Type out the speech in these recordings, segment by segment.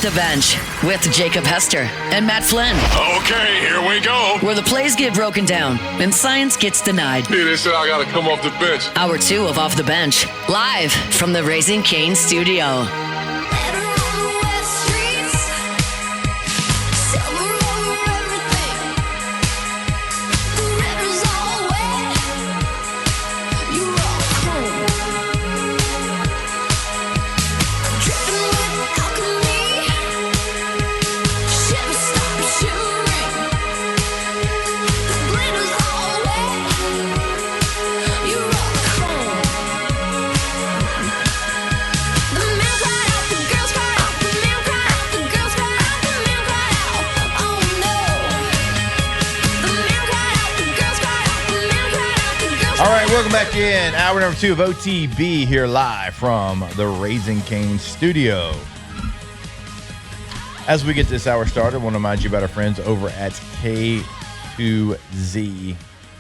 the Bench with Jacob Hester and Matt Flynn. Okay, here we go. Where the plays get broken down and science gets denied. Hey, they said I gotta come off the bench. Hour 2 of Off the Bench, live from the Raising Cane studio. All right, welcome back in. Hour number 2 of OTB here live from the Raising Cane studio. As we get this hour started, I want to remind you about our friends over at K2Z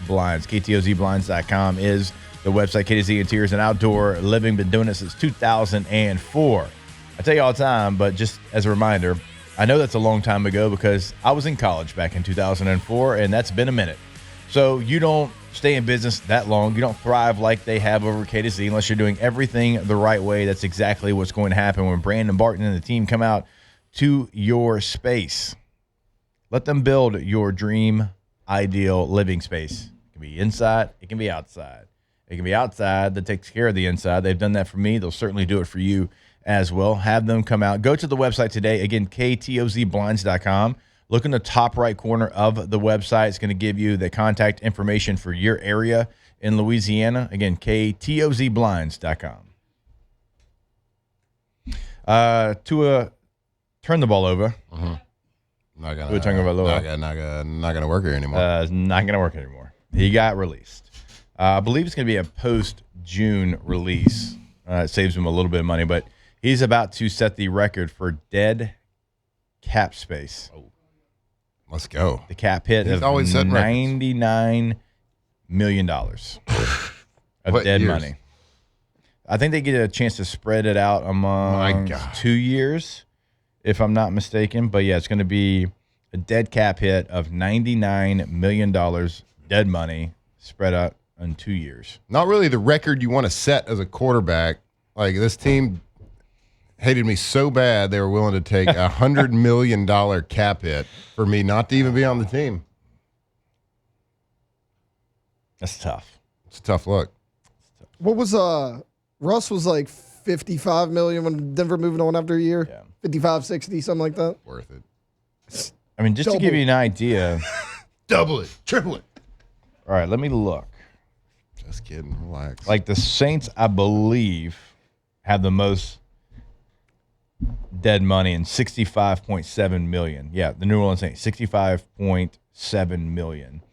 Blinds. KTOZBlinds.com is the website. K2Z Interiors and Outdoor Living. Been doing it since 2004. I tell you all the time, but just as a reminder, I know that's a long time ago because I was in college back in 2004, and that's been a minute. So you don't stay in business that long. You don't thrive like they have over K2Z unless you're doing everything the right way. That's exactly what's going to happen when Brandon Barton and the team come out to your space. Let them build your dream ideal living space. It can be inside. It can be outside. It can be outside that takes care of the inside. They've done that for me. They'll certainly do it for you as well. Have them come out. Go to the website today. Again, KTOZBlinds.com. Look in the top right corner of the website. It's going to give you the contact information for your area in Louisiana. Again, KTOZBlinds.com. Tua turned the ball over. Mm-hmm. Not Tua Tagovailoa. Not gonna work here anymore. Not going to work anymore. He got released. I believe it's going to be a post-June release. It saves him a little bit of money, but he's about to set the record for dead cap space. Oh. Let's go. The cap hit of $99 million of dead money. I think they get a chance to spread it out among 2 years, if I'm not mistaken. But, yeah, it's going to be a dead cap hit of $99 million dead money spread out in 2 years. Not really the record you want to set as a quarterback. Like, this team hated me so bad they were willing to take a $100 million cap hit for me not to even be on the team. That's tough. It's a tough look. What was Russ was like $55 million when Denver moved on after a year? Yeah. 55, 60, something like that. Worth it. I mean, just to give you an idea. Double it. Triple it. All right, let me look. Just kidding. Relax. Like the Saints, I believe, have the most dead money in $65.7 million. Yeah, the New Orleans Saints, $65.7 million.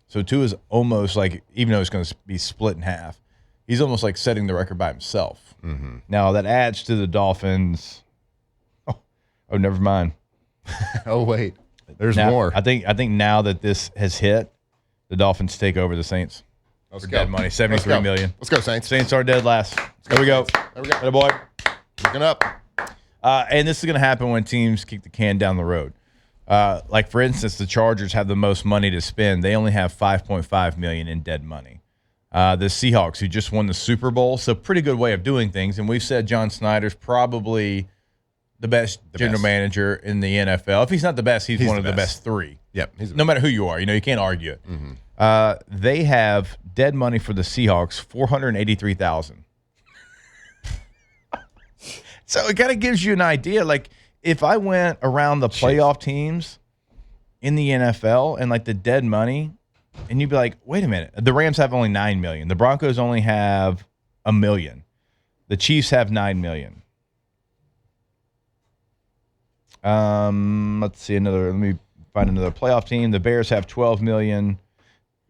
So Tua is almost like, even though it's going to be split in half, he's almost like setting the record by himself. Mm-hmm. Now that adds to the Dolphins. Oh, never mind. Oh wait, there's now, more. I think now that this has hit, the Dolphins take over the Saints. Let's for go. Dead money, $73 million. Let's go, Saints. Saints are dead last. There we go. There we go. Atta boy. Looking up. And this is going to happen when teams kick the can down the road. Like, for instance, the Chargers have the most money to spend. They only have $5.5 million in dead money. The Seahawks, who just won the Super Bowl, so pretty good way of doing things. And we've said John Snyder's probably the best general manager in the NFL. If he's not the best, he's one of the best three. Yep. No matter who you are. You can't argue it. Mm-hmm. They have dead money for the Seahawks, $483,000. So it kind of gives you an idea. Like, if I went around the playoff teams in the NFL and, like, the dead money, and you'd be like, wait a minute. The Rams have only $9 million. The Broncos only have $1 million. The Chiefs have $9 million. Let's see let me find another playoff team. The Bears have $12 million.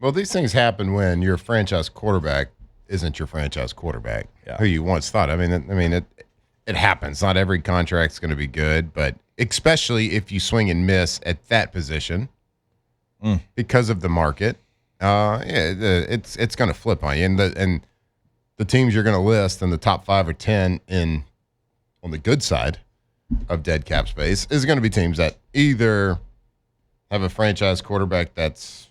Well, these things happen when your franchise quarterback isn't your franchise quarterback, who you once thought. I mean, it happens. Not every contract's going to be good, but especially if you swing and miss at that position because of the market, it's going to flip on you. And the teams you're going to list in the top 5 or 10 on the good side of dead cap space is going to be teams that either have a franchise quarterback that's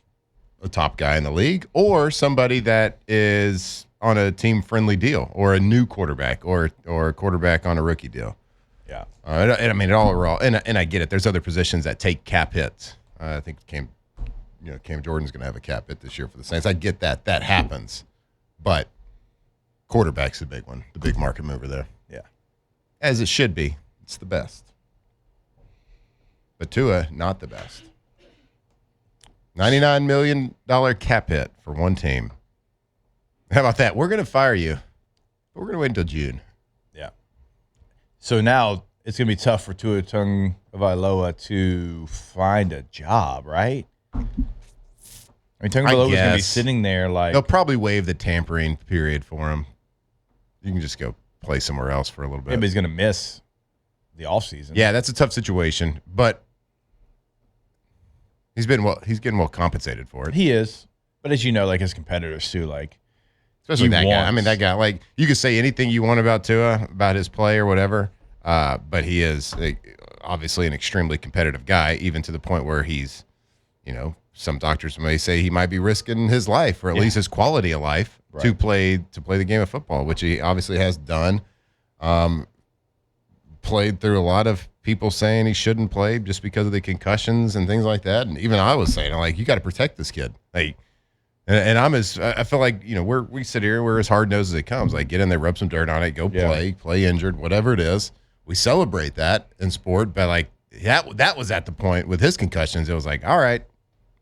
a top guy in the league or somebody that is on a team-friendly deal or a new quarterback or a quarterback on a rookie deal. Yeah. And I mean, and I get it. There's other positions that take cap hits. I think Cam Jordan's going to have a cap hit this year for the Saints. I get that. That happens. But quarterback's the big one, the big market mover there. Yeah. As it should be. It's the best. But Tua, not the best. $99 million cap hit for one team. How about that? We're going to fire you, but we're going to wait until June. Yeah. So now it's going to be tough for Tua Tagovailoa to find a job, right? I mean, Tagovailoa is going to be sitting there like... They'll probably waive the tampering period for him. You can just go play somewhere else for a little bit. Maybe he's going to miss the offseason. Yeah, that's a tough situation, but he's getting well compensated for it. He is. But as you know, like his competitors too, like... Especially that guy. I mean, that guy, like, you can say anything you want about Tua, about his play or whatever, but he is obviously an extremely competitive guy, even to the point where he's, some doctors may say he might be risking his life or at least his quality of life to play the game of football, which he obviously has done. Played through a lot of people saying he shouldn't play just because of the concussions and things like that. And even I was saying, like, you got to protect this kid. Like, and I feel like, we sit here, we're as hard nosed as it comes. Like, get in there, rub some dirt on it, go play injured, whatever it is. We celebrate that in sport, but like that was at the point with his concussions. It was like, all right,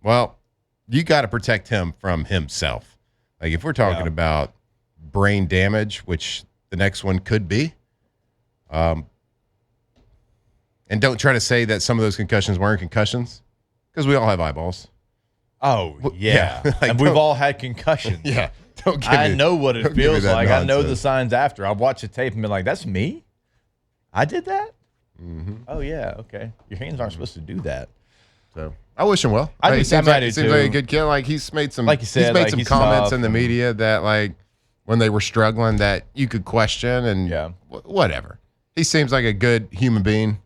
well, you got to protect him from himself. Like, if we're talking about brain damage, which the next one could be, and don't try to say that some of those concussions weren't concussions, because we all have eyeballs. Oh, yeah. Like, and we've all had concussions. Yeah. I know what it feels like. I know the signs after. I've watched the tape and been like, that's me? I did that? Mm-hmm. Oh, yeah. Okay. Your hands aren't supposed to do that. So I wish him well. He seems like a good kid. Like, he's made some, like you said, he's made some comments in the media that, like, when they were struggling, that you could question and whatever. He seems like a good human being.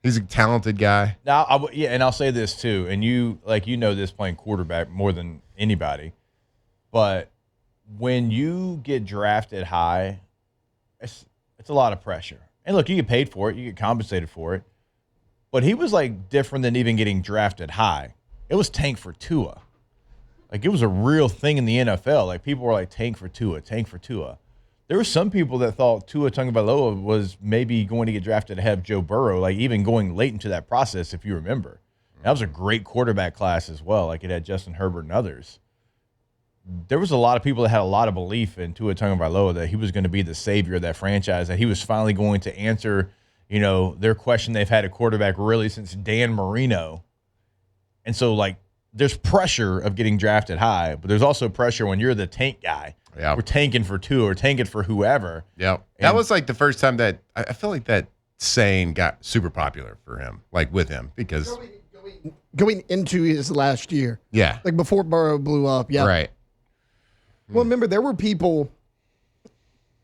He's a talented guy. Now, and I'll say this too, and you know this playing quarterback more than anybody, but when you get drafted high, it's a lot of pressure. And look, you get paid for it, you get compensated for it, but he was like different than even getting drafted high. It was tank for Tua. Like, it was a real thing in the NFL. Like, people were like, tank for Tua, tank for Tua. There were some people that thought Tua Tagovailoa was maybe going to get drafted ahead of Joe Burrow, like even going late into that process, if you remember. That was a great quarterback class as well. Like, it had Justin Herbert and others. There was a lot of people that had a lot of belief in Tua Tagovailoa that he was going to be the savior of that franchise, that he was finally going to answer, their question they've had at quarterback really since Dan Marino. And so, like, there's pressure of getting drafted high, but there's also pressure when you're the tank guy. Yeah. We're tanking for Tua or tanking for whoever. Yeah. That was like the first time that I feel like that saying got super popular for him, like with him, because going into his last year. Yeah. Like before Burrow blew up. Yeah. Right. Well, remember, there were people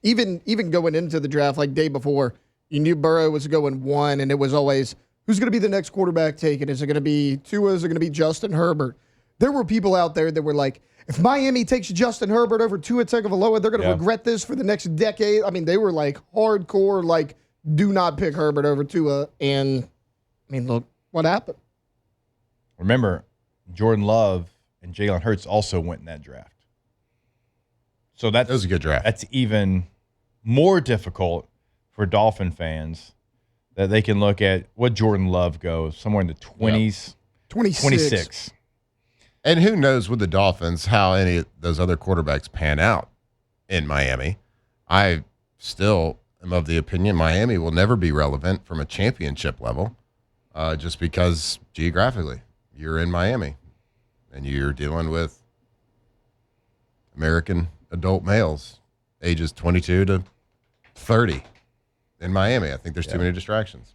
even going into the draft, like day before, you knew Burrow was going 1, and it was always, who's going to be the next quarterback taken? Is it going to be Tua? Is it going to be Justin Herbert? There were people out there that were like, if Miami takes Justin Herbert over Tua Tagovailoa, they're going to regret this for the next decade. I mean, they were like hardcore, like, do not pick Herbert over Tua. And, I mean, look what happened. Remember, Jordan Love and Jalen Hurts also went in that draft. So that was a good draft. That's even more difficult for Dolphin fans, that they can look at what Jordan Love goes somewhere in the 20s. 26. And who knows with the Dolphins how any of those other quarterbacks pan out in Miami. I still am of the opinion Miami will never be relevant from a championship level, just because geographically you're in Miami and you're dealing with American adult males ages 22 to 30 in Miami. I think there's too many distractions.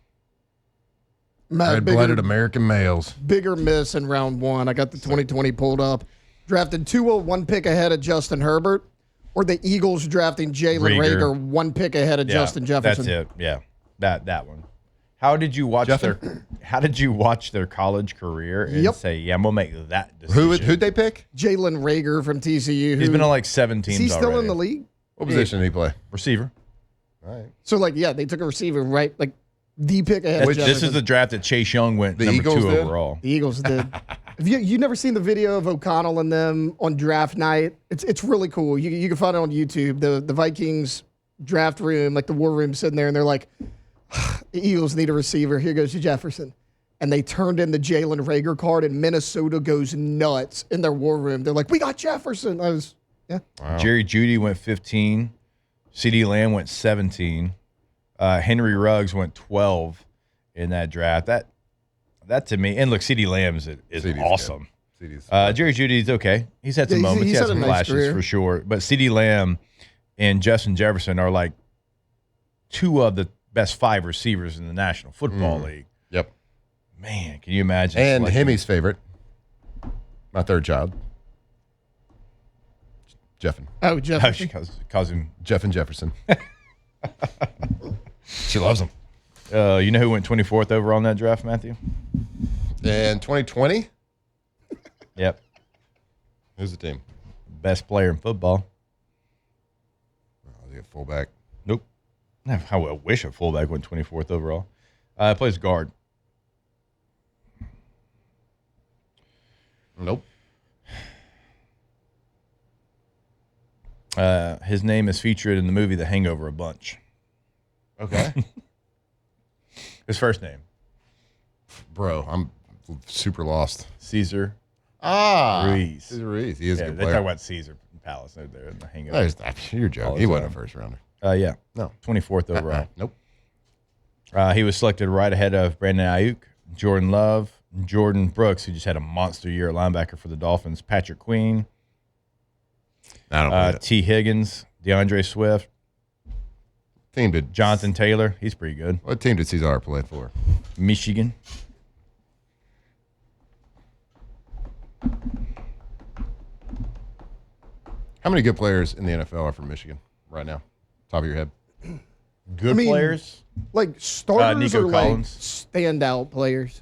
Red-blooded American males. Bigger miss in round 1. I got the 2020 pulled up. Drafted Tua 1 pick ahead of Justin Herbert, or the Eagles drafting Jalen Reagor 1 pick ahead of Justin Jefferson. That's it. Yeah. That one. How did you watch their college career and say, yeah, I'm gonna make that decision? Who'd they pick? Jalen Rager from TCU. He's been on like 7 teams. Is he still already. in the league? What position did he play? Receiver. All right. So they took a receiver right, the pick ahead. of This is the draft that Chase Young went The number Eagles 2 did? overall. The Eagles did. Have you never seen the video of O'Connell and them on draft night? It's really cool. You can find it on YouTube. The Vikings draft room, like the war room, sitting there, and they're like, the Eagles need a receiver. Here goes Jefferson. And they turned in the Jalen Rager card, and Minnesota goes nuts in their war room. They're like, we got Jefferson. Wow. Jerry Jeudy went 15. CeeDee Lamb went 17. Henry Ruggs went 12 in that draft. That to me, and look, CeeDee Lamb is CeeDee's awesome. CeeDee's Jerry Judy's okay. He's had some moments. He's had some a nice flashes career. for sure. But CeeDee Lamb and Justin Jefferson are like 2 of the best 5 receivers in the National Football League. Yep. Man, can you imagine? And selecting- Hemi's favorite, my third child, Jeffin. Oh, Jefferson. Calls him. Jeff and Jefferson. She loves him. You know who went 24th overall in that draft, Matthew? And 2020, Yep. who's the team? Best player in football. Oh, is he a fullback? Nope. I wish a fullback went 24th overall. Plays guard. Nope. His name is featured in the movie The Hangover a bunch. Okay. His first name, Bro, I'm super lost. Caesar Ruiz. Ruiz. He's Ruiz. He is a Yeah, good they player. talk about Caesar Palace right there in The Hangover. You're joking. He wasn't a first rounder. Yeah. No. 24th overall. Nope. He was selected right ahead of Brandon Ayuk, Jordan Love, Jordan Brooks, who just had a monster year at linebacker for the Dolphins, Patrick Queen, I don't believe it. T. Higgins, DeAndre Swift, Team did Jonathan Taylor. He's pretty good. What team did Cesar play for? Michigan. How many good players in the NFL are from Michigan right now? Top of your head. Good players. Like starters Nico or Collins. like standout players?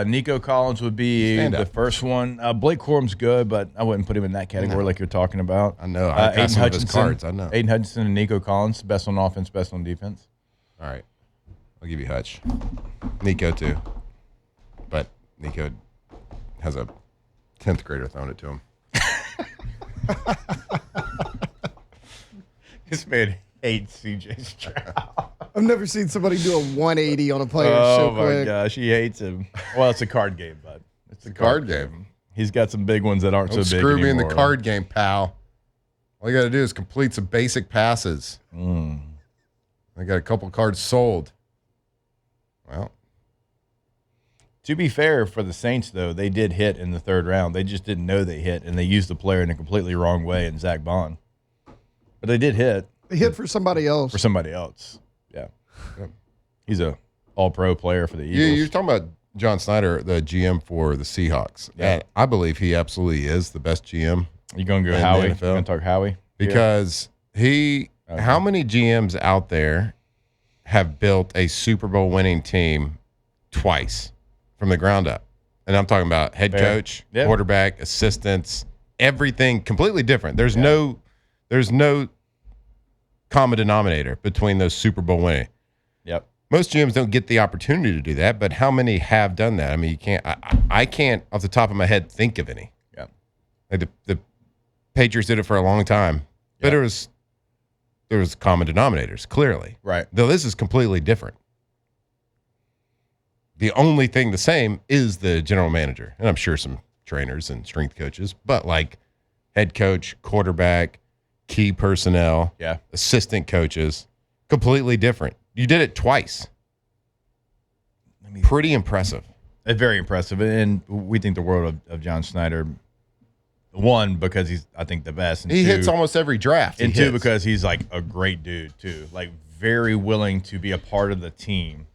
Nico Collins would be Stand the up. first one. Blake Corum's good, but I wouldn't put him in that category like you're talking about. I know. I got some of his cards. I know. Aiden Hutchinson and Nico Collins, best on offense, best on defense. All right. I'll give you Hutch. Nico, too. But Nico has a 10th grader throwing it to him. This man hates CJ Stroud. I've never seen somebody do a 180 on a player Oh so my quick. gosh, he hates him. Well, it's a card game, bud. It's a Card game. He's got some big ones that aren't Don't so big screw me in the anymore. card game, pal. All you got to do is complete some basic passes. I got a couple cards sold. Well, To be fair, for the Saints, though, they did hit in the 3rd round. They just didn't know they hit, and they used the player in a completely wrong way in Zach Bond. But they did hit They hit for somebody else. for somebody else. Yeah. He's a all-pro player for the Eagles. you're talking about John Snyder, the GM for the Seahawks. Yeah. And I believe he absolutely is the best GM You going to go in the Howie? You NFL. going to talk Howie? because how many GMs out there have built a Super Bowl winning team twice from the ground up? And I'm talking about head coach, quarterback, assistants, everything completely different. There's no common denominator between those Super Bowl winning. Yep. Most GMs don't get the opportunity to do that, but how many have done that? I mean, you can't. I can't off the top of my head think of any. Yeah. Like the Patriots did it for a long time, but there was common denominators clearly. Right. Though this is completely different. The only thing the same is the general manager, and I'm sure some trainers and strength coaches, but like head coach, quarterback, key personnel, assistant coaches, completely different. You did it twice. Pretty impressive. It's very impressive, and we think the world of John Snyder. One, because he's, I think, the best. And He two, hits almost every draft. And He two, hits. because he's like a great dude too, like very willing to be a part of the team.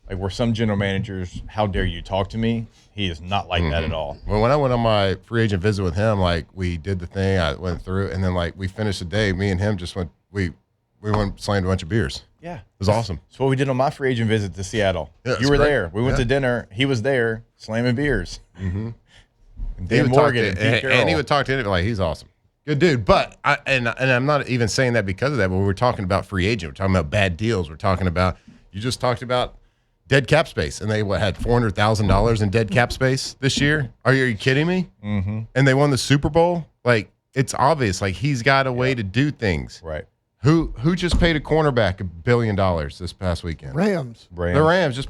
Like where some general managers, how dare you talk to me? He is not like that at all. Well, when I went on my free agent visit with him, like we did the thing, I went through, and then like we finished the day. Me and him just went. We we went slammed a bunch of beers. Yeah. It was awesome. That's what we did on my free agent visit to Seattle. Yeah, you were great. there. We went to dinner. He was there slamming beers. Mm-hmm. Dan Morgan and Pete Carroll. And he would talk to anybody like, he's awesome. Good dude. But, I'm not even saying that because of that, but we're talking about free agent. We're talking about bad deals. We're talking about, you just talked about dead cap space. And they had $400,000 in dead cap space this year? Are you kidding me? Mm-hmm. And they won the Super Bowl? Like, it's obvious. Like, he's got a way to do things. Right. Who just paid a cornerback $1 billion this past weekend? Rams. The Rams just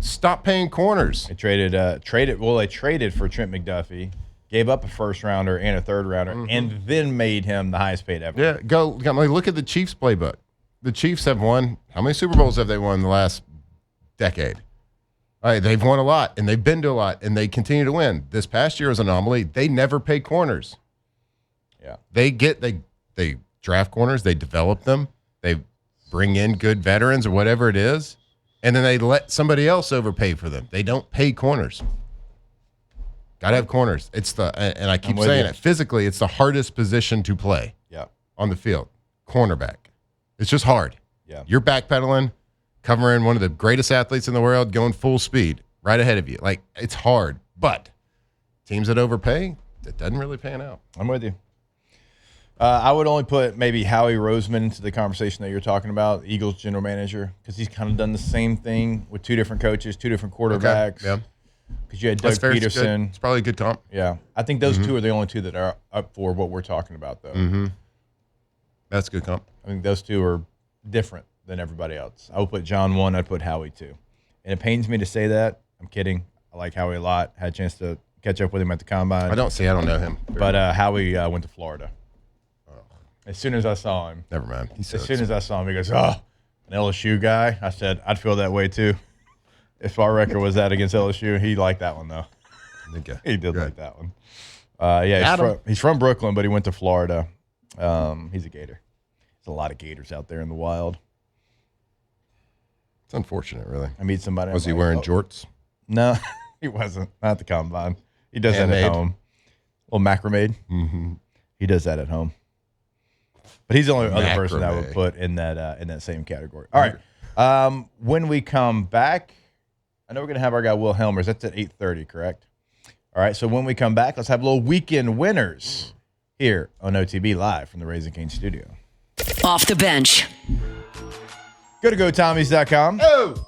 stop paying corners. They traded for Trent McDuffie, gave up a first rounder and a third rounder, and then made him the highest paid ever. Yeah, look at the Chiefs playbook. The Chiefs have won. How many Super Bowls have they won in the last decade? All right, they've won a lot, and they've been to a lot, and they continue to win. This past year was an anomaly. They never pay corners. Yeah, they draft corners, they develop them, they bring in good veterans or whatever it is, and then they let somebody else overpay for them. They don't pay corners. Got to have corners. And I keep saying it, physically, it's the hardest position to play on the field. Cornerback. It's just hard. Yeah. You're backpedaling, covering one of the greatest athletes in the world, going full speed right ahead of you. Like, it's hard. But teams that overpay, it doesn't really pan out. I'm with you. I would only put maybe Howie Roseman into the conversation that you're talking about, Eagles general manager, because he's kind of done the same thing with two different coaches, two different quarterbacks. Okay. Yeah. Because you had Doug Peterson. It's probably a good comp. Yeah. I think those two are the only two that are up for what we're talking about, though. Mm-hmm. That's a good comp. I think those two are different than everybody else. I would put John 1, I'd put Howie 2. And it pains me to say that. I'm kidding. I like Howie a lot. Had a chance to catch up with him at the Combine. I don't know him. But Howie went to Florida. As soon as I saw him. Never mind. As soon as I saw him, he goes, an LSU guy? I said, I'd feel that way too. If our record was that against LSU, he liked that one, though. Okay. He did Good. like that one. He's from Brooklyn, but he went to Florida. He's a Gator. There's a lot of Gators out there in the wild. It's unfortunate, really. I meet somebody. Was he wearing jorts? No, he wasn't. Not at the Combine. He does that at home. A little macrame. Mm-hmm. He does that at home. But he's the only other person I would put in that same category. All right. When we come back, I know we're going to have our guy Will Helmers. That's at 8:30, correct? All right. So when we come back, let's have a little weekend winners here on OTB Live from the Raising Cane studio. Off the bench. Go to GoTommies.com. Oh,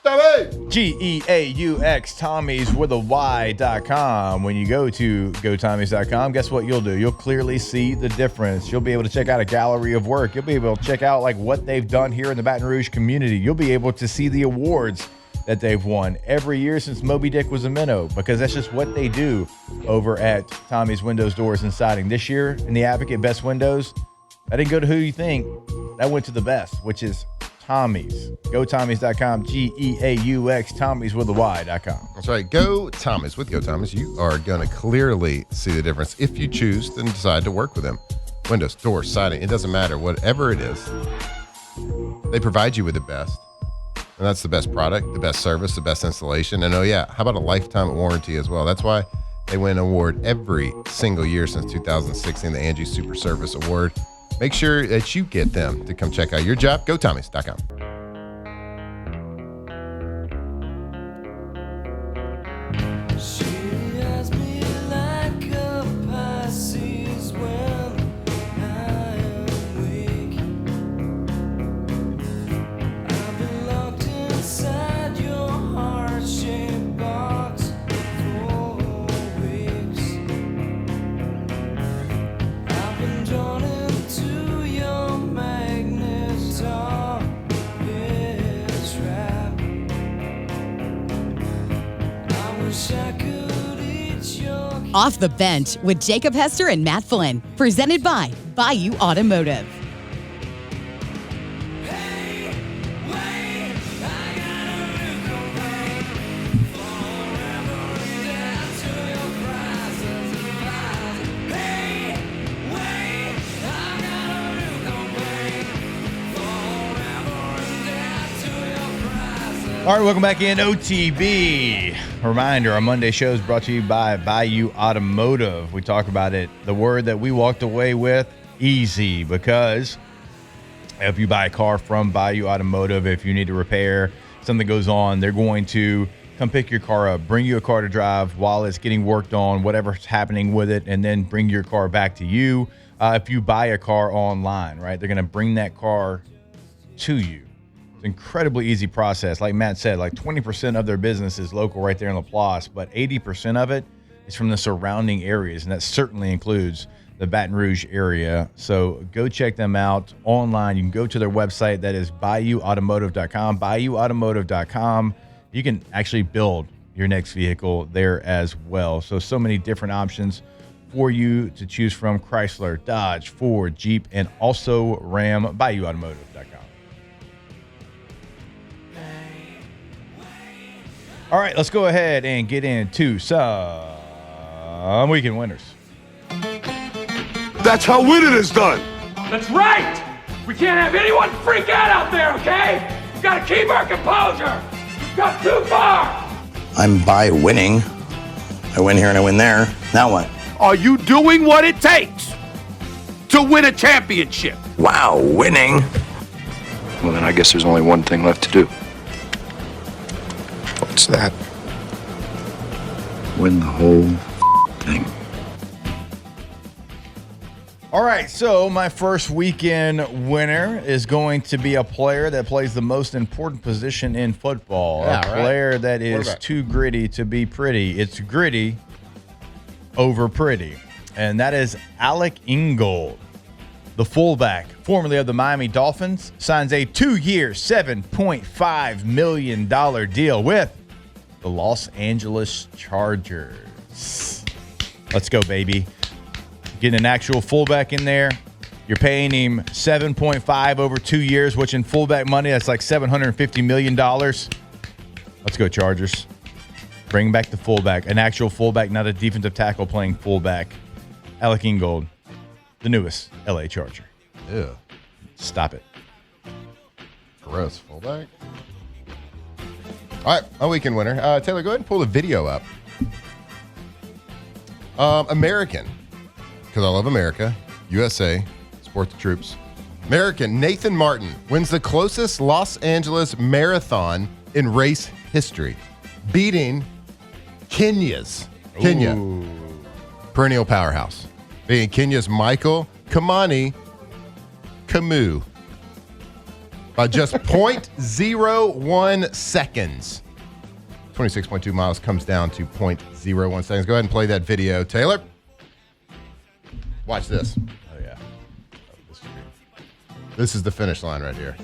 Tommy! GEAUX, Tommies with a Y.com. When you go to GoTommies.com, guess what you'll do? You'll clearly see the difference. You'll be able to check out a gallery of work. You'll be able to check out what they've done here in the Baton Rouge community. You'll be able to see the awards that they've won every year since Moby Dick was a minnow, because that's just what they do over at Tommy's Windows, Doors, and Siding. This year in the Advocate Best Windows, that didn't go to who you think. That went to the best, which is Tommy's. GoTommys.com, GEAUX, Tommys with a Y.com. That's right. Go Thomas. With Go Thomas, you are going to clearly see the difference if you choose and decide to work with them. Windows, doors, siding, it doesn't matter. Whatever it is, they provide you with the best. And that's the best product, the best service, the best installation. And how about a lifetime warranty as well? That's why they win an award every single year since 2016, the Angie Super Service Award. Make sure that you get them to come check out your job. GoTommys.com. Off the Bench with Jacob Hester and Matt Flynn. Presented by Bayou Automotive. All right, welcome back in OTB. A reminder, our Monday show is brought to you by Bayou Automotive. We talk about it. The word that we walked away with, easy, because If you buy a car from Bayou Automotive, if you need to repair, something goes on, they're going to come pick your car up, bring you a car to drive while it's getting worked on, whatever's happening with it, and then bring your car back to you. If you buy a car online, right, they're going to bring that car to you. It's an incredibly easy process. Like Matt said, like 20% of their business is local right there in Laplace, but 80% of it is from the surrounding areas, and that certainly includes the Baton Rouge area. So go check them out online. You can go to their website. That is BayouAutomotive.com. BayouAutomotive.com. You can actually build your next vehicle there as well. So many different options for you to choose from: Chrysler, Dodge, Ford, Jeep, and also Ram. BayouAutomotive.com. All right, let's go ahead and get into some weekend winners. That's how winning is done. That's right! We can't have anyone freak out there, okay? We've got to keep our composure! We've got too far! I'm by winning. I win here and I win there. Now what? Are you doing what it takes to win a championship? Wow, winning. Well, then I guess there's only one thing left to do. What's that? Win the whole thing. All right, so my first weekend winner is going to be a player that plays the most important position in football. Yeah, a right. player that is Quarterback. too gritty to be pretty. It's gritty over pretty. And that is Alec Ingold, the fullback, formerly of the Miami Dolphins, signs a 2-year, $7.5 million deal with the Los Angeles Chargers. Let's go, baby. Getting an actual fullback in there. You're paying him $7.5 over 2 years, which in fullback money, that's like $750 million. Let's go, Chargers. Bring back the fullback, an actual fullback, not a defensive tackle playing fullback. Alec Ingold, the newest LA Charger. Yeah. Stop it. Gross. Fullback. All right, a weekend winner. Taylor, go ahead and pull the video up. American, because I love America. USA, support the troops. American Nathan Martin wins the closest Los Angeles marathon in race history, beating Kenya, perennial powerhouse, beating Kenya's Michael Kamani Kamu by just 0.01 seconds. 26.2 miles comes down to 0.01 seconds. Go ahead and play that video, Taylor. Watch this. Oh, yeah. This is the finish line right here.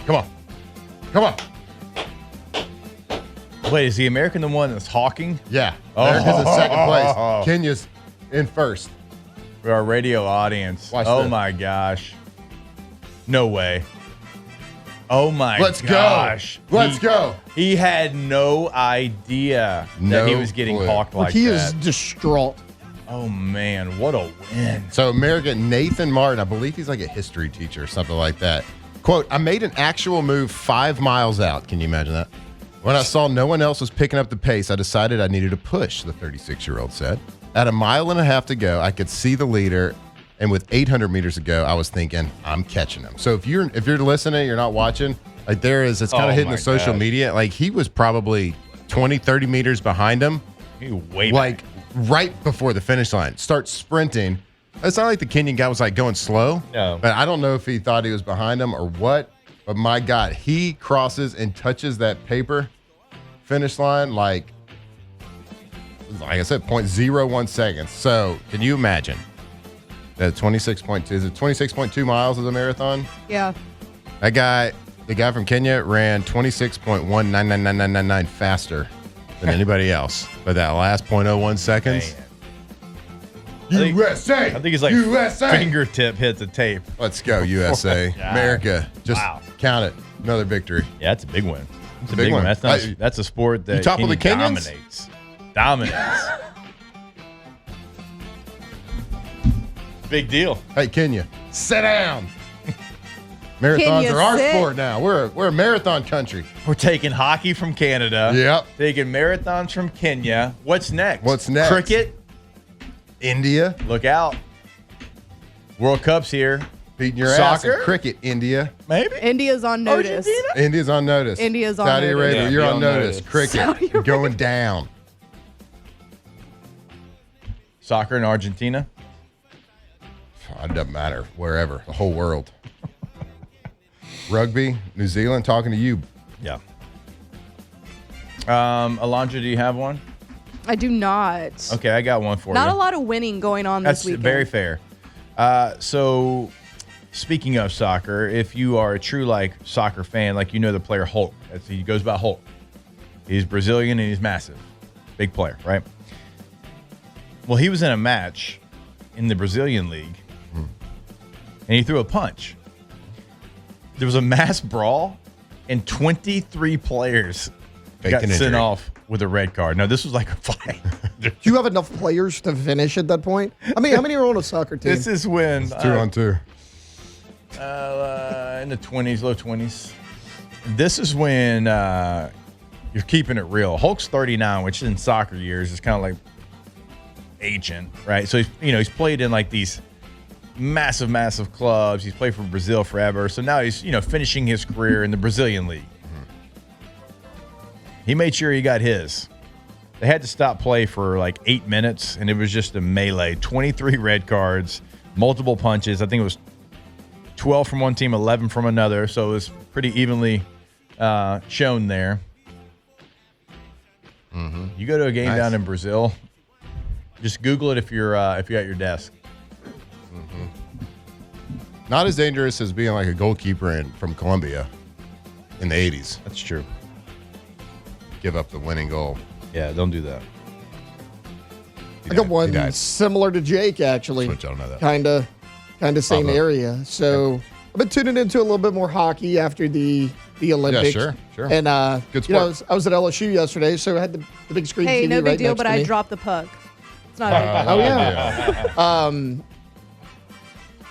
Come on. Come on. Wait, is the American the one that's hawking? Yeah. America's in second place. Kenya's in first. For our radio audience. Watch oh, this. my gosh. No way. Oh, my Let's gosh. go. Let's go. He had no idea that he was getting clue. hawked like he that. is distraught. Oh, man. What a win. So American Nathan Martin, I believe he's like a history teacher or something like that. Quote, I made an actual move 5 miles out. Can you imagine that? When I saw no one else was picking up the pace, I decided I needed to push, the 36-year-old said. At 1.5 miles to go, I could see the leader, and with 800 meters to go, I was thinking, I'm catching him. So if you're listening, you're not watching, like it's kind of hitting the social media. Like he was probably 20, 30 meters behind him. He way Like back. right before the finish line. Starts sprinting. It's not like the Kenyan guy was like going slow. No. But I don't know if he thought he was behind him or what. But my God, he crosses and touches that paper finish line like I said, 0.01 seconds. So can you imagine that 26.2? Is it 26.2 miles of the marathon? Yeah. That guy, the guy from Kenya, ran 26.1999999 faster than anybody else. But that last 0.01 seconds. Man. USA! I think he's like USA! fingertip hit the tape. Let's go, USA. God. America. Just count it. Another victory. Yeah, that's a big win. It's a big big one. one. That's a sport that You topple the Kenya Kenyans? dominates. Big deal. Hey, Kenya, sit down. Marathons Kenya, are our sit. sport now. We're a marathon country. We're taking hockey from Canada. Yep. Taking marathons from Kenya. What's next? What's next? Cricket. India. Look out. World Cup's here. Beating your ass in Soccer? cricket, India. Maybe. India's on notice. India's on notice. India's on Saudi notice. Arabia, Yeah, you're be on on notice. notice. Cricket, you're going down. Soccer in Argentina. It doesn't matter. Wherever. The whole world. Rugby, New Zealand, talking to you. Yeah. Alondra, do you have one? I do not. Okay, I got one for Not you. a lot of winning going on That's this weekend. very fair. So, speaking of soccer, if you are a true soccer fan, you know the player Hulk. He goes by Hulk. He's Brazilian and he's massive, big player, right? Well, he was in a match in the Brazilian league, and he threw a punch. There was a mass brawl, and 23 players got sent off with a red card. Now, this was like a fight. Do you have enough players to finish at that point? I mean, how many are on a soccer team? This is when It's 2-on-2. in the 20s, low 20s. This is when you're keeping it real. Hulk's 39, which in soccer years is kind of like ancient, right? So he's played in these massive clubs. He's played for Brazil forever. So now he's finishing his career in the Brazilian league. He made sure he got his. They had to stop play for 8 minutes, and it was just a melee. 23 red cards, multiple punches. I think it was 12 from one team, 11 from another. So it was pretty evenly shown there. Mm-hmm. You go to a game down in Brazil, just Google it if you're at your desk. Mm-hmm. Not as dangerous as being like a goalkeeper from Colombia in the 80s. That's true. Give up the winning goal. Yeah, don't do that. I got one similar to Jake, actually. Switch, I don't know that. Kind of same area. So I've been tuning into a little bit more hockey after the Olympics. Yeah, sure. And good sport. I was at LSU yesterday, so I had the big screen Hey, TV no big right deal, next but to I me. dropped the puck. It's not a big deal. Oh yeah.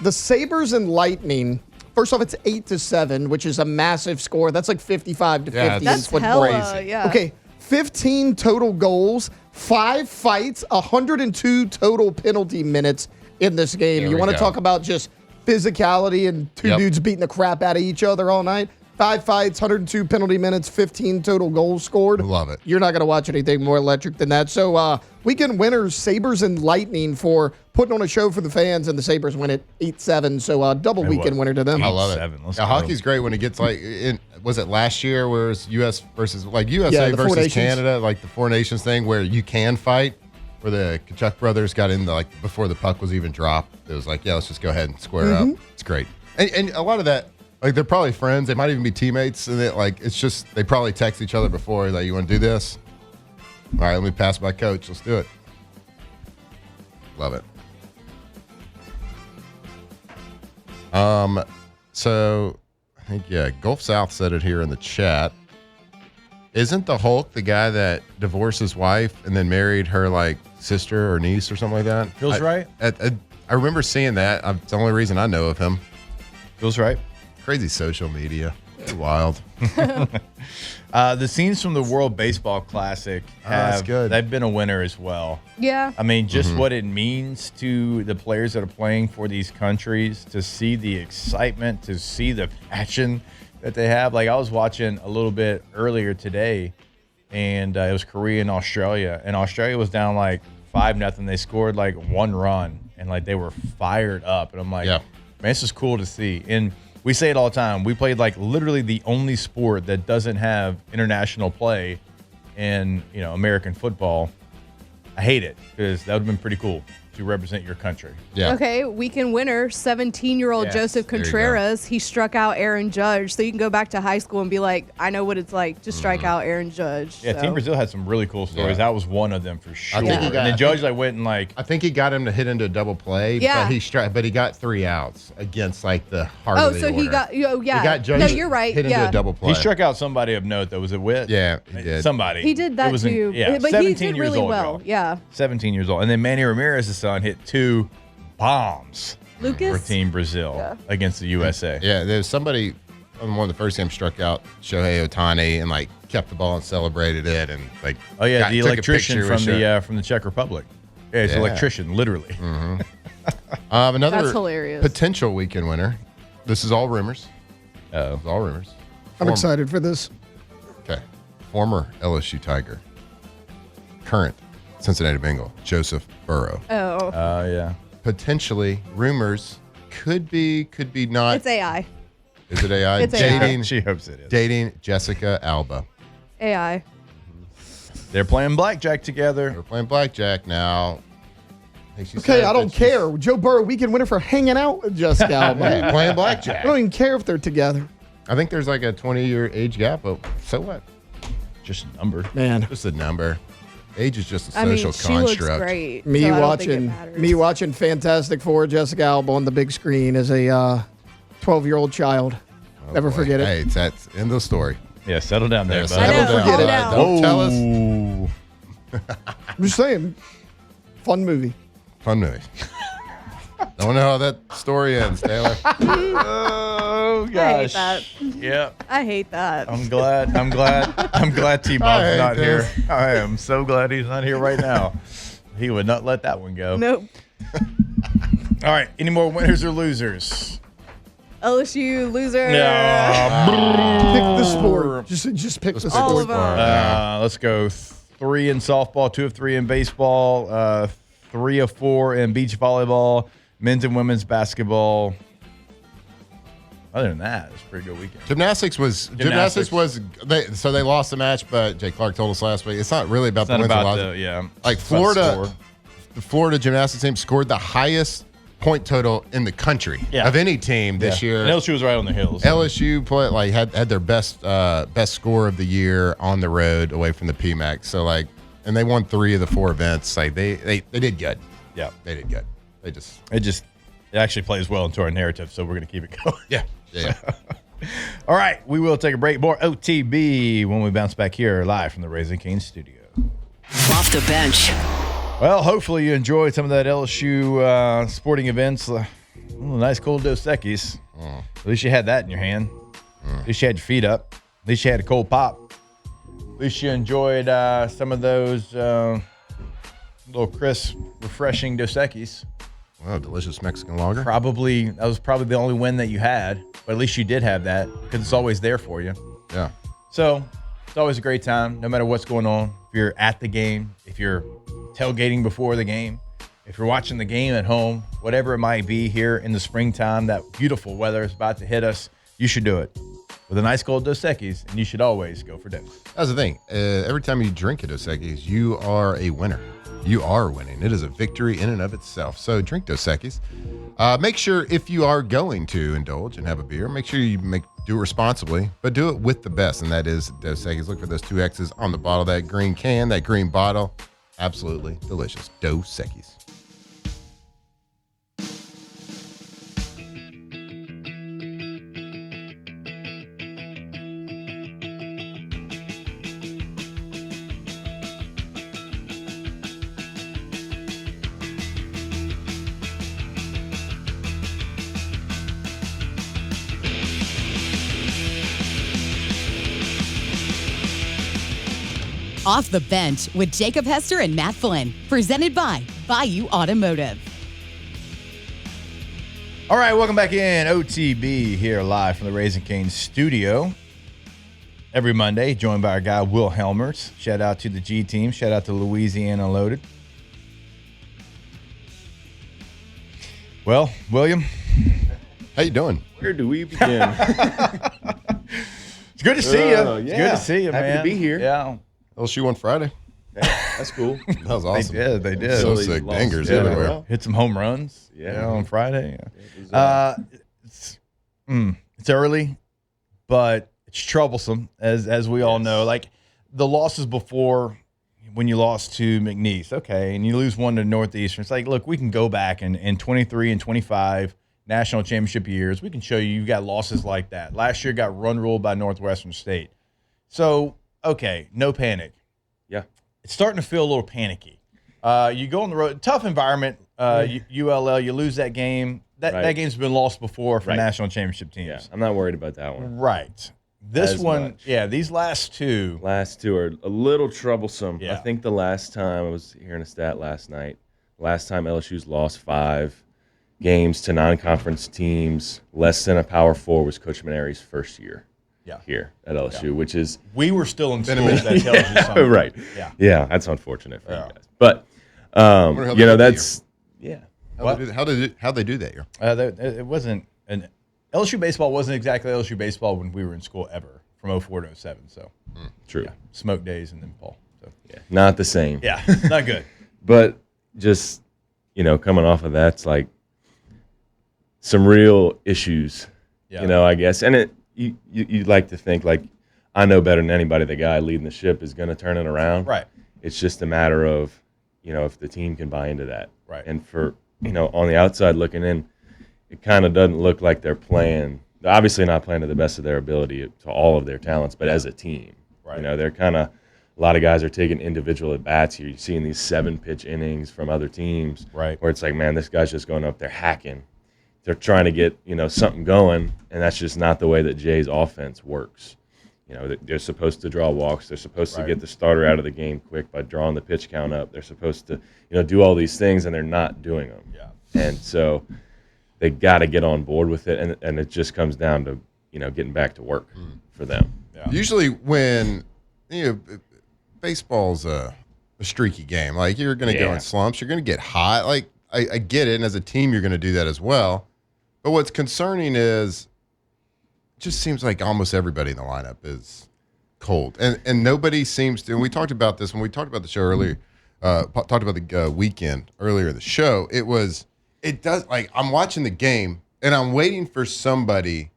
The Sabres and Lightning. First off, it's 8-7, which is a massive score. That's like 55-50 in That's football. hella, yeah. Okay, 15 total goals, 5 fights, 102 total penalty minutes in this game. There You we want to go. talk about just physicality and two dudes beating the crap out of each other all night? 5 fights, 102 penalty minutes, 15 total goals scored. Love it. You're not going to watch anything more electric than that. So, weekend winners, Sabres and Lightning for putting on a show for the fans, and the Sabres win it 8-7. So, double weekend winner to them. I love it. 8-7. Let's Yeah, go. hockey's great when it gets was it last year where it was U.S. versus USA Yeah, the Four versus Nations. Canada, like the Four Nations thing where you can fight, where the Kachuk brothers got in before the puck was even dropped. It was like, yeah, let's just go ahead and square up. It's great. And a lot of that, they're probably friends. They might even be teammates. And it's just, they probably text each other before, you want to do this? All right, let me pass my coach. Let's do it. Love it. So I think, Gulf South said it here in the chat. Isn't the Hulk the guy that divorced his wife and then married her sister or niece or something like that? Feels right. I remember seeing that. It's the only reason I know of him. Feels right. Crazy social media. It's wild. The scenes from the World Baseball Classic that's good. they've been a winner as well. Yeah. I mean, just what it means to the players that are playing for these countries, to see the excitement, to see the passion that they have. I was watching a little bit earlier today, and it was Korea and Australia, and Australia was down 5-0. They scored 1 run, and they were fired up. And I'm like, man, this is cool to see. And we say it all the time. We played literally the only sport that doesn't have international play in American football. I hate it because that would have been pretty cool to represent your country. Yeah. Okay, weekend winner, 17-year-old Yes, Joseph there you go. Contreras. He struck out Aaron Judge. So you can go back to high school and be like, I know what it's like to strike out Aaron Judge. Yeah, so. Team Brazil had some really cool stories. Yeah. That was one of them for sure. think he got- and then Judge went and I think he got him to hit into a double play, Yeah. but he got 3 outs against the heart Oh, of the so order. he got, yeah. He got Judge No, you're right. hit into Yeah. a double play. he struck out somebody of note though. Was it Witt? Yeah, he did. Somebody. He did that It was too. yeah, but 17 he did years really old, well. y'all. Yeah. 17 years old. And then Manny Ramirez's son hit 2 bombs Lucas? for Team Brazil against the USA. Yeah, there's somebody on one of the first games struck out Shohei Ohtani and kept the ball and celebrated it and Oh yeah, the took a electrician picture with from the Czech Republic. Yeah, he's an Yeah. electrician, literally. Another That's hilarious. potential weekend winner. This is all rumors. Oh, It's all rumors. I'm excited for this. Okay. Former LSU Tiger, current Cincinnati Bengal, Joseph Burrow. Oh, yeah. Potentially, rumors could be not. it's AI. Is it AI? It's AI. dating, She hopes it is. dating Jessica Alba. AI. They're playing blackjack together. They're playing blackjack now. Okay, I don't care. Joe Burrow, weekend winner for hanging out with Jessica Alba. Hey, playing I blackjack. don't even care if they're together. I think there's like a 20-year age gap, but so what? Just a number. Man, Just a number. Age is just a I mean, social she construct. looks great. me so I don't think it watching matters. watching Fantastic Four, Jessica Alba on the big screen as a 12-year-old child. Oh, Never boy. forget it. Hey, that's end of the story. Yeah, settle down there, Yeah, bud. I know, settle calm down. down. Don't tell us. Ooh. I'm just saying, fun movie. Fun movie. Don't know how that story ends, Taylor. Oh I hate gosh. that. Yeah. I hate that. I'm glad T-Bob's hate not here. this. I am so glad he's not here right now. He would not let that one go. Nope. All right. Any more winners or losers? LSU loser. Pick the sport. Just pick the All sport. of them. Let's go 3 in softball, 2 of 3 in baseball, 3 of 4 in beach volleyball, men's and women's basketball. Other than that, it's a pretty good weekend. Gymnastics was they lost the match, but Jay Clark told us last week it's not really about It's the not wins and about losses. Like it's about the Florida, score. the Florida gymnastics team scored the highest point total in the country of any team this year. And LSU was right on the heels. LSU had their best score of the year on the road away from the PMAC. So and they won 3 of the 4 events. Like they did good. Yeah. They did good. It actually plays well into our narrative, so we're going to keep it going. Yeah. All right, we will take a break. More OTB when we bounce back here live from the Raising Cane's studio. Off the bench. Well, hopefully you enjoyed some of that LSU sporting events. Nice cold Dos Equis. At least you had that in your hand. At least you had your feet up. At least you had a cold pop. At least you enjoyed some of those little crisp, refreshing Dos Equis. Wow, delicious Mexican lager. That was probably the only win that you had, but at least you did have that because it's always there for you. Yeah. So it's always a great time, no matter what's going on. If you're at the game, if you're tailgating before the game, if you're watching the game at home, whatever it might be here in the springtime, that beautiful weather is about to hit us, you should do it with a nice cold Dos Equis, and you should always go for Dos. That's the thing. Every time you drink a Dos Equis, you are a winner. You are winning. It is a victory in and of itself. So drink Dos Equis. Make sure if you are going to indulge and have a beer, make sure you do it responsibly, but do it with the best, and that is Dos Equis. Look for those 2 X's on the bottle, that green can, that green bottle. Absolutely delicious. Dos Equis. Off the Bench with Jacob Hester and Matt Flynn. Presented by Bayou Automotive. All right, welcome back in. OTB here live from the Raising Cane's studio. Every Monday, joined by our guy, Will Helmers. Shout out to the G team. Shout out to Louisiana Loaded. Well, William. How you doing? Where do we begin? It's good to see you. Yeah. It's good to see you, Happy man. to be here. Yeah. LSU on Friday. That's cool. That was awesome. They did. So Really sick. lost Dangers it. everywhere. Hit some home runs. Yeah. On Friday. It was, It's early, but it's troublesome, as we all know. Like the losses before, when you lost to McNeese, okay, and you lose one to Northeastern. It's like, look, we can go back in 23 and 25 national championship years. We can show you got losses like that. Last year got run ruled by Northwestern State. So, okay, no panic. Yeah. It's starting to feel a little panicky. You go on the road, tough environment. ULL, you lose that game. That game's been lost before for national championship teams. Yeah, I'm not worried about that one. Right. This As one, much. these last two. Last two are a little troublesome. Yeah. I think the last time, I was hearing a stat last night, last time LSU's lost 5, games to non-conference teams. Less than a Power 4 was Coach Maneri's first year here at LSU, which is we were still in school. That tells you something, right? Yeah, that's unfortunate for you guys, but that's How they do that year? It wasn't an LSU baseball wasn't exactly LSU baseball when we were in school ever from 04 to 07. So true, smoke days and then Paul. So not the same. Yeah, not good. But just coming off of that's like some real issues. I guess, and you'd like to think like I know better than anybody the guy leading the ship is going to turn it around. Right. It's just a matter of if the team can buy into that. Right. And for on the outside looking in, it kind of doesn't look like they're playing. They're obviously not playing to the best of their ability to all of their talents, but as a team, right. They're kind of a lot of guys are taking individual at bats here. You're seeing these 7-pitch innings from other teams, right? Where it's like, man, this guy's just going up there hacking. They're trying to get something going, and that's just not the way that Jay's offense works. They're supposed to draw walks. They're supposed to get the starter out of the game quick by drawing the pitch count up. They're supposed to do all these things, and they're not doing them. Yeah. And so they got to get on board with it, and it just comes down to getting back to work for them. Yeah. Usually when baseball's a streaky game, like you're going to go in slumps, you're going to get hot. Like I get it, and as a team, you're going to do that as well. But what's concerning is it just seems like almost everybody in the lineup is cold, and nobody seems to. And we talked about this when we talked about the show earlier. Talked about the weekend earlier in the show. It does like I'm watching the game and I'm waiting for somebody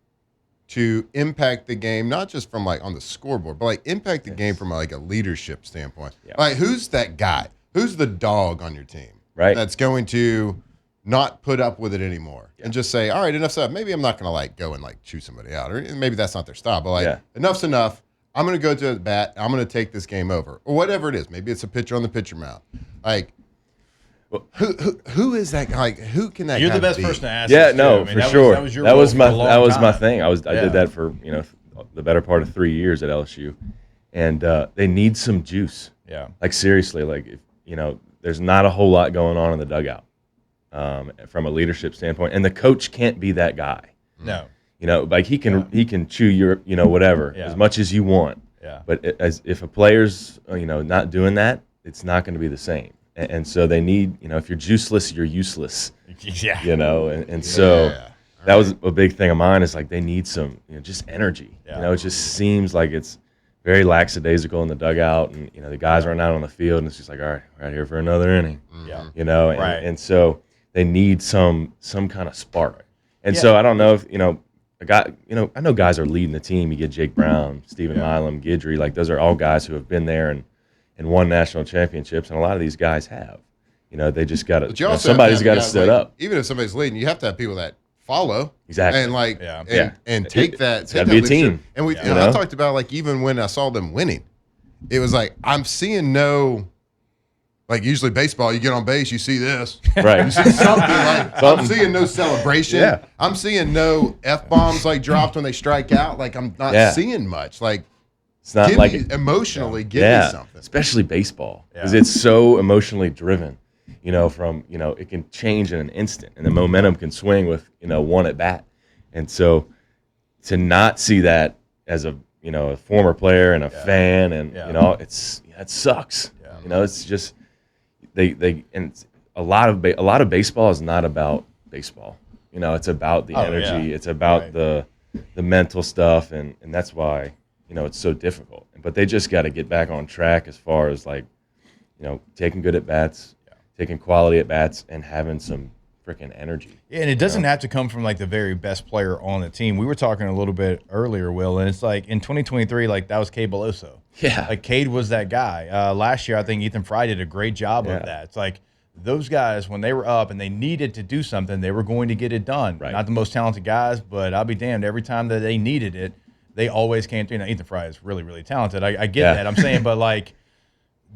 to impact the game, not just from like on the scoreboard, but like impact the game from like a leadership standpoint. Yeah. Like who's that guy? Who's the dog on your team? Right. That's going to not put up with it anymore and just say, all right, enough's enough. Maybe I'm not going to like go and like chew somebody out, or maybe that's not their style, but like enough's enough. I'm going to go to the bat. I'm going to take this game over, or whatever it is. Maybe it's a pitcher on the pitcher mound. Like, who is that guy? Like, who can that? You're guy the best be? person to ask. Yeah, this no, too. for sure. That was my thing. I Yeah. did that for the better part of 3 years at LSU, and they need some juice. Yeah. Like seriously, like if, there's not a whole lot going on in the dugout from a leadership standpoint, and the coach can't be that guy. No. Like he can chew your whatever as much as you want. Yeah. But if a player's not doing that, it's not going to be the same. And so they need if you're juiceless, you're useless. Yeah. And so that was a big thing of mine. Is like they need some just energy. Yeah. It just seems like it's very lackadaisical in the dugout, and the guys run out on the field, and it's just like, all right, we're out here for another inning. Yeah. And so they need some kind of spark. And so I don't know if a guy, I know guys are leading the team. You get Jake Brown, Stephen Milam, Guidry, like those are all guys who have been there and won national championships, and a lot of these guys have. They just got to. Somebody's got to step up. Even if somebody's leading, you have to have people that follow exactly and take that. It's got to be a team. And I talked about like even when I saw them winning, it was like I'm seeing no. Like usually baseball, you get on base, you see this. Right. You see something like I'm seeing no celebration. Yeah. I'm seeing no F-bombs like dropped when they strike out. Like I'm not seeing much. Like it's not like emotionally give me something. Especially baseball. Because it's so emotionally driven. From it can change in an instant and the momentum can swing with, one at bat. And so to not see that as a former player and a fan and it sucks. Yeah. It's just they and a lot of baseball is not about baseball. It's about the energy. It's about the mental stuff, and that's why it's so difficult. But they just got to get back on track as far as like taking good at bats, taking quality at bats, and having some freaking energy. Yeah, and it doesn't have to come from like the very best player on the team. We were talking a little bit earlier, Will, and it's like in 2023, like that was Cade Beloso. Yeah. Like Cade was that guy. Last year, I think Ethan Fry did a great job of that. It's like those guys, when they were up and they needed to do something, they were going to get it done. Right. Not the most talented guys, but I'll be damned, every time that they needed it, they always came through. Now, Ethan Fry is really, really talented. I get that. I'm saying, but like,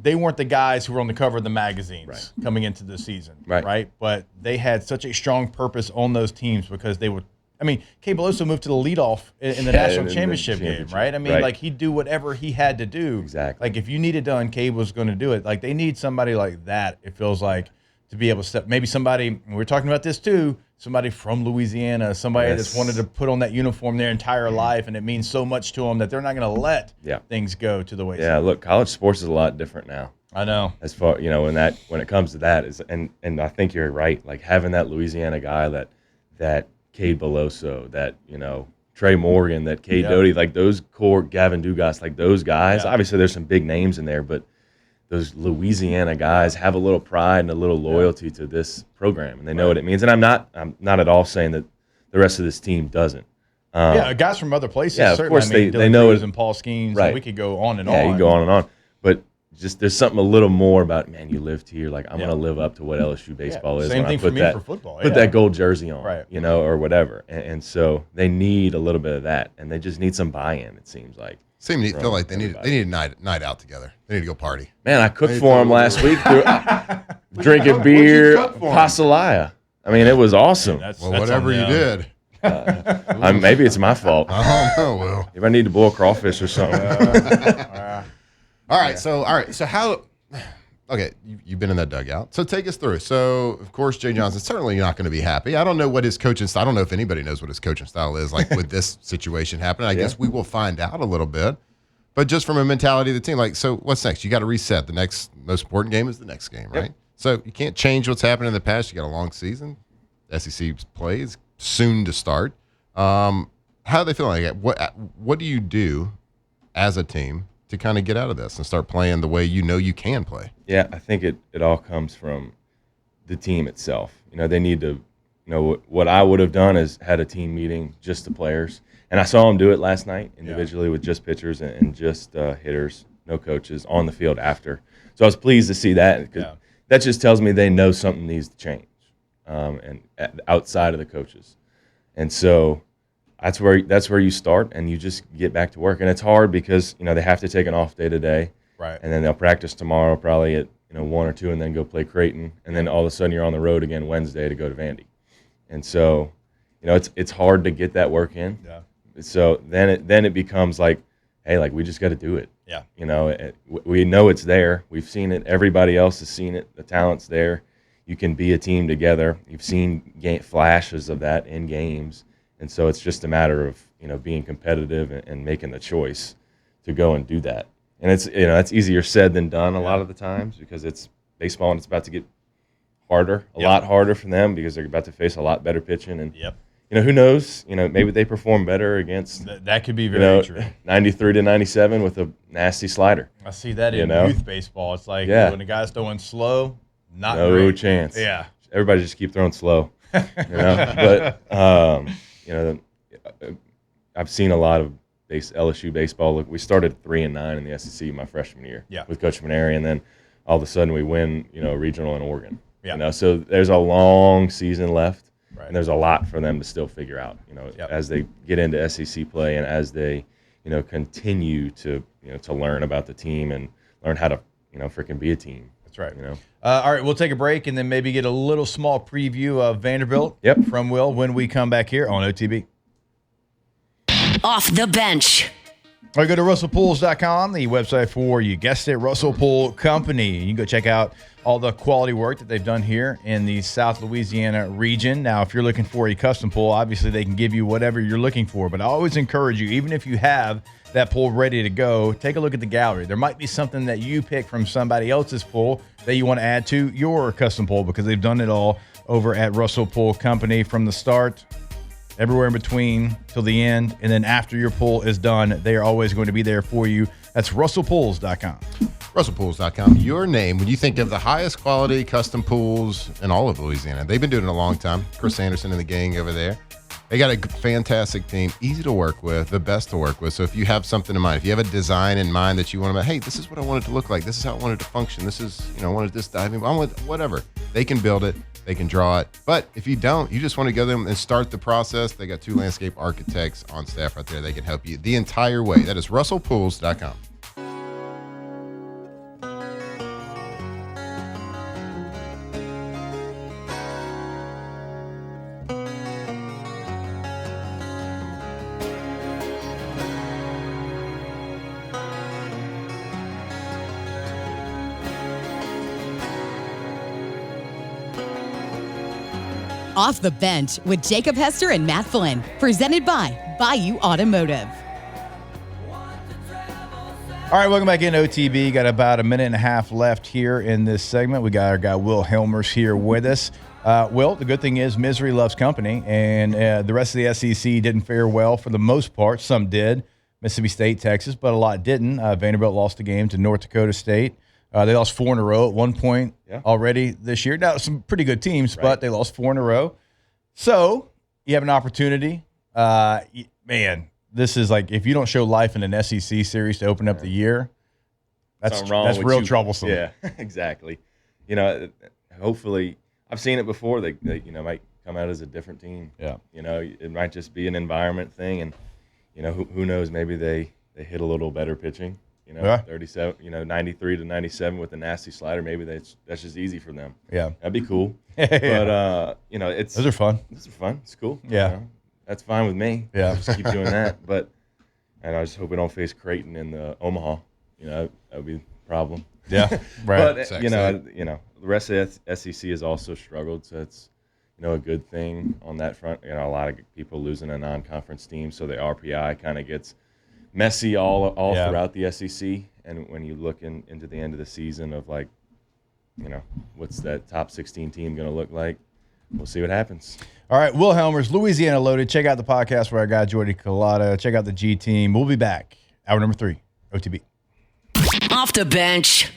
they weren't the guys who were on the cover of the magazines coming into the season, right? But they had such a strong purpose on those teams because they would. I mean, Cade Beloso moved to the leadoff in the national championship game, right? I mean, like he'd do whatever he had to do. Exactly. Like if you need it done, Cade was going to do it. Like they need somebody like that. It feels like to be able to step. Maybe somebody. We were talking about this too. somebody from Louisiana, somebody that's wanted to put on that uniform their entire life, and it means so much to them that they're not going to let things go to the wayside. Yeah, look, college sports is a lot different now. I know. As far when it comes to that is, and I think you're right. Like having that Louisiana guy, that Cade Beloso, that Trey Morgan, that Cade Doty, like those core Gavin Dugas, like those guys. Obviously, there's some big names in there, but those Louisiana guys have a little pride and a little loyalty to this program, and they know what it means. And I'm not at all saying that the rest of this team doesn't. Guys from other places. Yeah, certainly. of course they know it. And Paul Skeens. Right. And we could go on and on. Yeah, you can go on and on, but just there's something a little more about, man, you lived here. Like I'm gonna live up to what LSU baseball is. Same thing for me for football. Put that gold jersey on, right. Or whatever. And so they need a little bit of that, and they just need some buy-in. It seems like. Feel like they need a night out together. They need to go party. Man, I cooked for them last week, drinking beer, pastelaya. I mean, it was awesome. Whatever you did. Maybe it's my fault. I don't know, Will. If I need to boil crawfish or something. All right. So how? Okay, you've been in that dugout. So take us through. So of course, Jay Johnson's certainly not going to be happy. I don't know what his coaching style. I don't know if anybody knows what his coaching style is like with this situation happening. I guess we will find out a little bit. But just from a mentality of the team, like, so what's next? You got to reset. The next most important game is the next game, right? Yep. So you can't change what's happened in the past. You got a long season. SEC play is soon to start. How are they feeling? What do you do as a team to kind of get out of this and start playing the way you can play? Yeah, I think it all comes from the team itself. They need to, what I would have done is had a team meeting, just the players. And I saw them do it last night individually with just pitchers and just hitters, no coaches, on the field after. So I was pleased to see that, because that just tells me they know something needs to change, and outside of the coaches. And so that's where you start, and you just get back to work. And it's hard because they have to take an off day today, right? And then they'll practice tomorrow probably at 1 or 2, and then go play Creighton, and then all of a sudden you're on the road again Wednesday to go to Vandy. And so it's hard to get that work in. Yeah. So then it becomes like, hey, like we just got to do it. Yeah. We know it's there. We've seen it. Everybody else has seen it. The talent's there. You can be a team together. You've seen flashes of that in games. And so it's just a matter of, being competitive and making the choice to go and do that. And it's, that's easier said than done a lot of the times, because it's baseball and it's about to get harder, a lot harder for them, because they're about to face a lot better pitching. And, who knows? Maybe they perform better against that could be very true. 93 to 97 with a nasty slider. I see that in youth baseball. It's like when the guy's throwing slow, no great chance. Yeah, everybody just keep throwing slow. But I've seen a lot of LSU baseball. Look, we started 3-9 in the SEC my freshman year with Coach Maneri, and then all of a sudden we win, a regional in Oregon. Yeah. So there's a long season left. Right. And there's a lot for them to still figure out, as they get into SEC play, and as they, continue to, to learn about the team and learn how to, freaking be a team. That's right. All right, we'll take a break and then maybe get a little small preview of Vanderbilt from Will when we come back here on OTB. Off the bench. All right, go to RussellPools.com, the website for, you guessed it, Russell Pool Company. You can go check out all the quality work that they've done here in the South Louisiana region. Now, if you're looking for a custom pool, obviously they can give you whatever you're looking for. But I always encourage you, even if you have that pool ready to go, take a look at the gallery. There might be something that you pick from somebody else's pool that you want to add to your custom pool, because they've done it all over at Russell Pool Company from the start, everywhere in between till the end, and then after your pool is done, they are always going to be there for you. That's RussellPools.com. RussellPools.com. Your name when you think of the highest quality custom pools in all of Louisiana. They've been doing it a long time. Chris Anderson and the gang over there. They got a fantastic team, easy to work with, the best to work with. So if you have something in mind, if you have a design in mind that you want to, hey, this is what I want it to look like. This is how I want it to function. This is, I wanted this diving. I want whatever. They can build it. They can draw it. But if you don't, you just want to go there and start the process. They got 2 landscape architects on staff right there. They can help you the entire way. That is RussellPools.com. Off the Bench with Jacob Hester and Matt Flynn. Presented by Bayou Automotive. All right, welcome back in OTB. Got about a minute and a half left here in this segment. We got our guy Will Helmers here with us. Will, the good thing is misery loves company, and the rest of the SEC didn't fare well for the most part. Some did. Mississippi State, Texas, but a lot didn't. Vanderbilt lost the game to North Dakota State. They lost 4 in a row at one point already this year. Now, some pretty good teams, but they lost 4 in a row. So you have an opportunity. Man, this is like if you don't show life in an SEC series to open up the year, that's real troublesome. Yeah, exactly. You know, hopefully, I've seen it before. They might come out as a different team. Yeah. You know, it might just be an environment thing, and who knows? Maybe they hit a little better pitching. 37, 93 to 97 with a nasty slider. Maybe that's just easy for them. Yeah, that'd be cool. But those are fun. Those are fun. It's cool. Yeah, that's fine with me. Yeah, just keep doing that. And I just hope we don't face Creighton in the Omaha. That would be a problem. Yeah, right. But the rest of the SEC has also struggled, so it's a good thing on that front. A lot of people losing a non-conference team, so the RPI kind of gets messy all throughout the SEC. And when you look into the end of the season of what's that top 16 team going to look like, we'll see what happens. All right, Will Helmers, Louisiana Loaded. Check out the podcast where I got Jordy Collada. Check out the G Team. We'll be back. Hour number 3, OTB. Off the Bench.